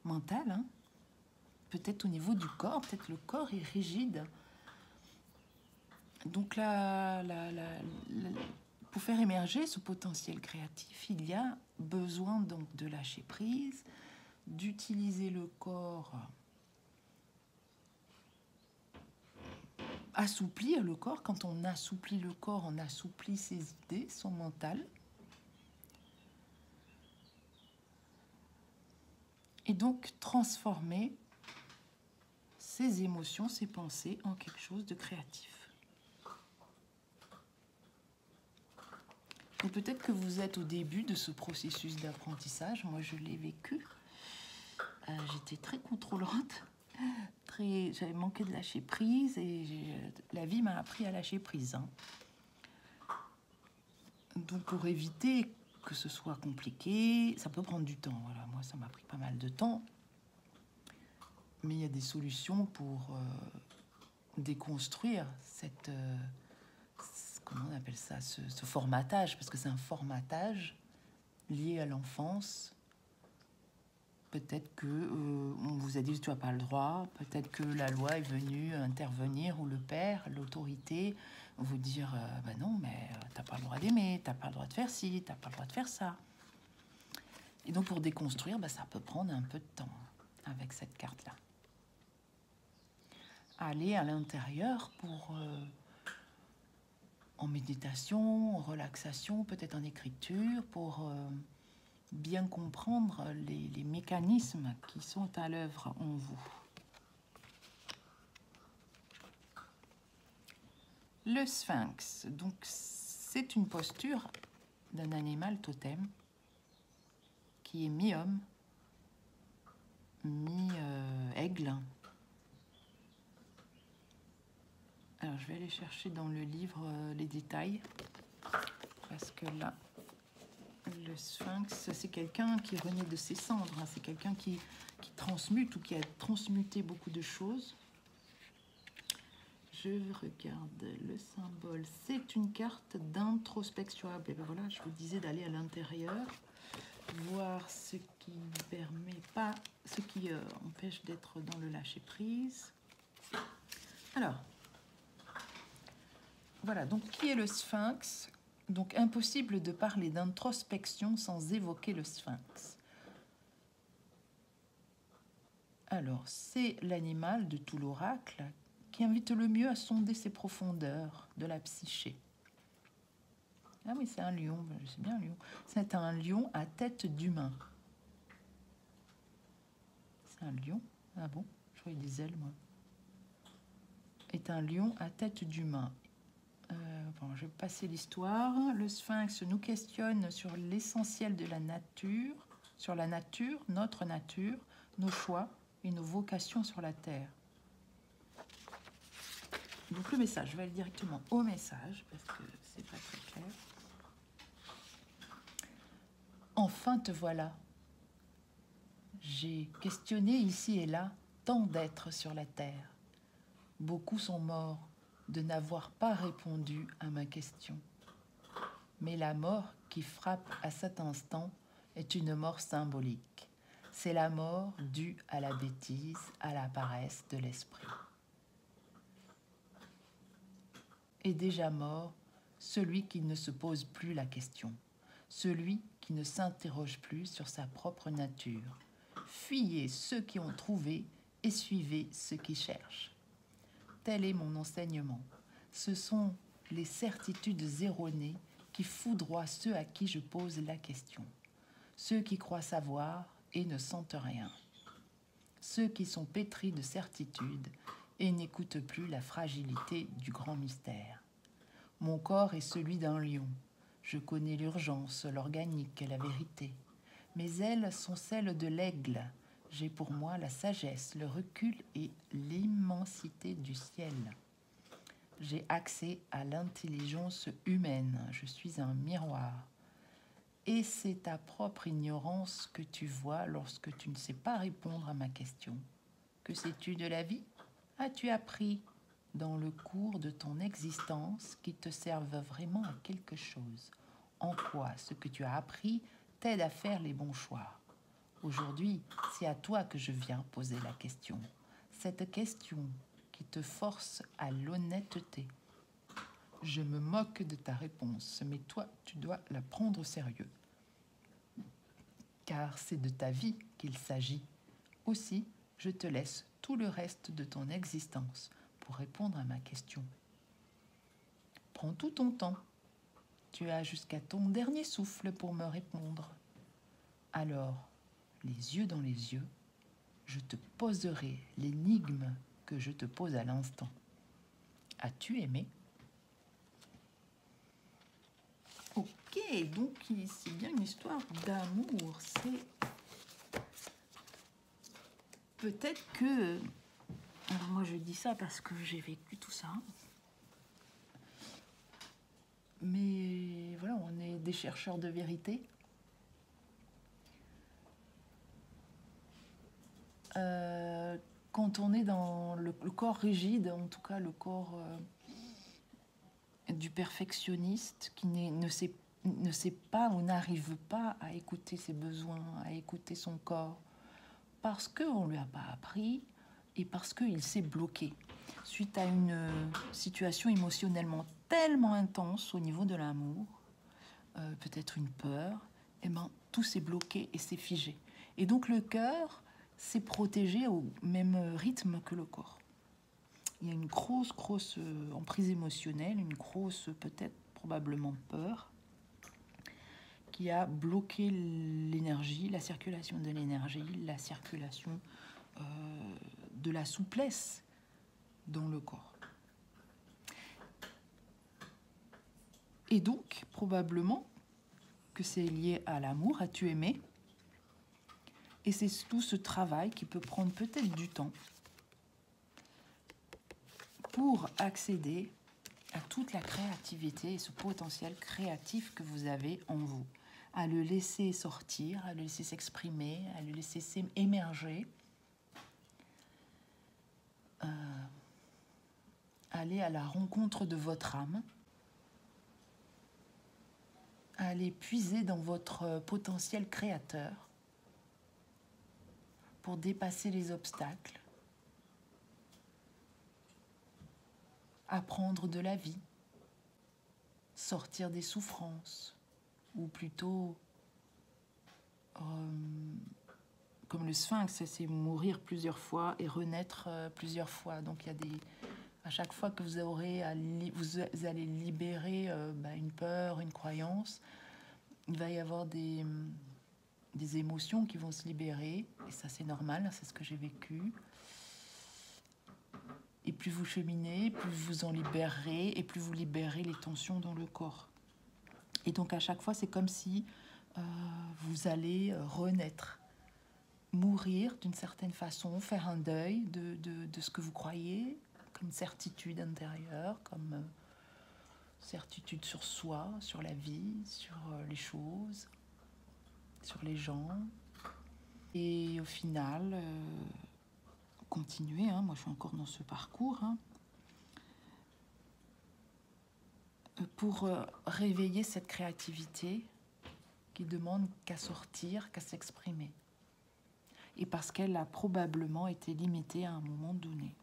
A: mentale, hein, peut-être au niveau du corps, peut-être le corps est rigide. Donc là, pour faire émerger ce potentiel créatif, il y a besoin donc de lâcher prise, d'utiliser le corps, assouplir le corps. Quand on assouplit le corps, on assouplit ses idées, son mental. Et donc transformer ses émotions, ses pensées en quelque chose de créatif. Donc peut-être que vous êtes au début de ce processus d'apprentissage. Moi, je l'ai vécu. J'étais très contrôlante. J'avais manqué de lâcher prise et la vie m'a appris à lâcher prise. Hein. Donc pour éviter que ce soit compliqué, ça peut prendre du temps. Voilà, moi, ça m'a pris pas mal de temps. Mais il y a des solutions pour déconstruire cette... comment on appelle ça, ce formatage, parce que c'est un formatage lié à l'enfance. Peut-être que on vous a dit tu n'as pas le droit, peut-être que la loi est venue intervenir, ou le père, l'autorité, vous dire bah non, mais t'as pas le droit d'aimer, t'as pas le droit de faire ci, t'as pas le droit de faire ça. Et donc pour déconstruire, ça peut prendre un peu de temps avec cette carte-là. Aller à l'intérieur pour en méditation, en relaxation, peut-être en écriture, pour bien comprendre les mécanismes qui sont à l'œuvre en vous. Le sphinx, donc c'est une posture d'un animal totem qui est mi-homme, mi-aigle. Alors je vais aller chercher dans le livre les détails, parce que là, le sphinx, c'est quelqu'un qui renaît de ses cendres, hein. C'est quelqu'un qui transmute ou qui a transmuté beaucoup de choses. Je regarde le symbole. C'est une carte d'introspection. Et ben voilà, je vous disais d'aller à l'intérieur, voir ce qui permet pas, ce qui empêche d'être dans le lâcher prise. Alors, voilà. Donc, qui est le sphinx? Donc, impossible de parler d'introspection sans évoquer le sphinx. Alors, c'est l'animal de tout l'oracle qui invite le mieux à sonder ses profondeurs de la psyché. Ah oui, c'est un lion, je sais bien un lion. C'est un lion à tête d'humain. C'est un lion? Ah bon? Je voyais des ailes, moi. Est un lion à tête d'humain. Bon, je vais passer l'histoire. Le sphinx nous questionne sur l'essentiel de la nature, sur la nature, notre nature, nos choix et nos vocations sur la terre. Donc le message, je vais aller directement au message parce que c'est pas très clair. Enfin te voilà. J'ai questionné ici et là tant d'êtres sur la terre. Beaucoup sont morts de n'avoir pas répondu à ma question. Mais la mort qui frappe à cet instant est une mort symbolique. C'est la mort due à la bêtise, à la paresse de l'esprit. Est déjà mort celui qui ne se pose plus la question, celui qui ne s'interroge plus sur sa propre nature. Fuyez ceux qui ont trouvé et suivez ceux qui cherchent. Tel est mon enseignement. Ce sont les certitudes erronées qui foudroient ceux à qui je pose la question, ceux qui croient savoir et ne sentent rien, ceux qui sont pétris de certitudes et n'écoutent plus la fragilité du grand mystère. Mon corps est celui d'un lion. Je connais l'urgence, l'organique et la vérité. Mes ailes sont celles de l'aigle. J'ai pour moi la sagesse, le recul et l'immensité du ciel. J'ai accès à l'intelligence humaine. Je suis un miroir. Et c'est ta propre ignorance que tu vois lorsque tu ne sais pas répondre à ma question. Que sais-tu de la vie? As-tu appris dans le cours de ton existence qui te serve vraiment à quelque chose? En quoi ce que tu as appris t'aide à faire les bons choix? Aujourd'hui, c'est à toi que je viens poser la question. Cette question qui te force à l'honnêteté. Je me moque de ta réponse, mais toi, tu dois la prendre au sérieux. Car c'est de ta vie qu'il s'agit. Aussi, je te laisse tout le reste de ton existence pour répondre à ma question. Prends tout ton temps. Tu as jusqu'à ton dernier souffle pour me répondre. Alors, les yeux dans les yeux, je te poserai l'énigme que je te pose à l'instant. As-tu aimé? Ok, donc c'est bien une histoire d'amour. C'est peut-être que... Alors moi je dis ça parce que j'ai vécu tout ça. Mais voilà, on est des chercheurs de vérité. Quand on est dans le corps rigide, en tout cas le corps du perfectionniste qui ne sait pas ou n'arrive pas à écouter ses besoins, à écouter son corps, parce qu'on ne lui a pas appris et parce qu'il s'est bloqué suite à une situation émotionnellement tellement intense au niveau de l'amour, peut-être une peur, eh ben, tout s'est bloqué et s'est figé. Et donc le cœur s'est protégé au même rythme que le corps. Il y a une grosse emprise émotionnelle, une grosse, peut-être, probablement peur, qui a bloqué l'énergie, la circulation de l'énergie, la circulation de la souplesse dans le corps. Et donc, probablement que c'est lié à l'amour, à tu aimer. Et c'est tout ce travail qui peut prendre peut-être du temps pour accéder à toute la créativité et ce potentiel créatif que vous avez en vous, à le laisser sortir, à le laisser s'exprimer, à le laisser émerger, aller à la rencontre de votre âme, aller puiser dans votre potentiel créateur pour dépasser les obstacles, apprendre de la vie, sortir des souffrances, ou plutôt, comme le sphinx, c'est mourir plusieurs fois et renaître plusieurs fois. Donc il y a à chaque fois que vous aurez vous allez libérer une peur, une croyance, il va y avoir des émotions qui vont se libérer, et ça c'est normal, c'est ce que j'ai vécu. Et plus vous cheminez, plus vous en libérez, et plus vous libérez les tensions dans le corps. Et donc à chaque fois, c'est comme si vous allez renaître, mourir d'une certaine façon, faire un deuil de ce que vous croyez, comme certitude intérieure, comme certitude sur soi, sur la vie, sur les choses, sur les gens. Et au final, continuer, moi je suis encore dans ce parcours, pour réveiller cette créativité qui demande qu'à sortir, qu'à s'exprimer. Et parce qu'elle a probablement été limitée à un moment donné.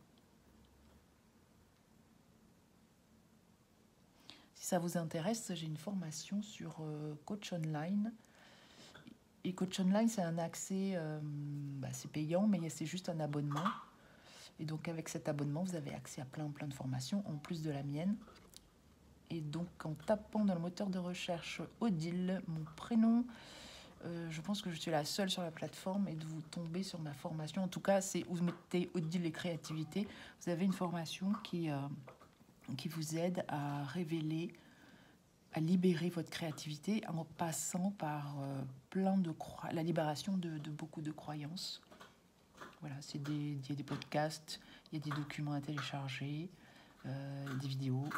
A: Si ça vous intéresse, j'ai une formation sur Coach Online. Et Coach Online, c'est un accès, c'est payant, mais c'est juste un abonnement. Et donc avec cet abonnement, vous avez accès à plein de formations, en plus de la mienne. Et donc en tapant dans le moteur de recherche Odile, mon prénom, je pense que je suis la seule sur la plateforme, et de vous tomber sur ma formation. En tout cas, c'est où vous mettez Odile et créativité. Vous avez une formation qui vous aide à révéler, à libérer votre créativité en passant par la libération de beaucoup de croyances. Voilà, il y a des podcasts, il y a des documents à télécharger, des vidéos.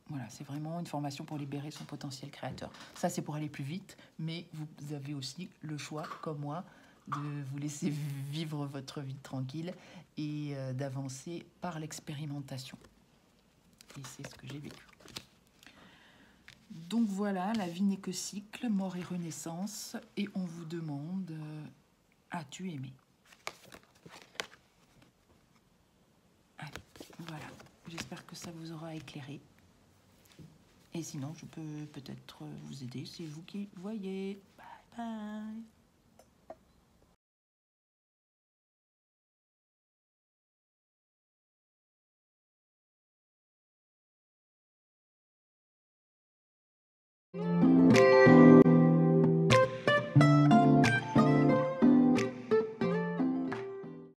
A: Voilà, c'est vraiment une formation pour libérer son potentiel créateur. Ça, c'est pour aller plus vite, mais vous avez aussi le choix, comme moi, de vous laisser vivre votre vie tranquille et d'avancer par l'expérimentation. Et c'est ce que j'ai vécu. Donc voilà, la vie n'est que cycle, mort et renaissance, et on vous demande, as-tu aimé? Allez, voilà, j'espère que ça vous aura éclairé. Et sinon, je peux peut-être vous aider, c'est vous qui voyez. Bye bye.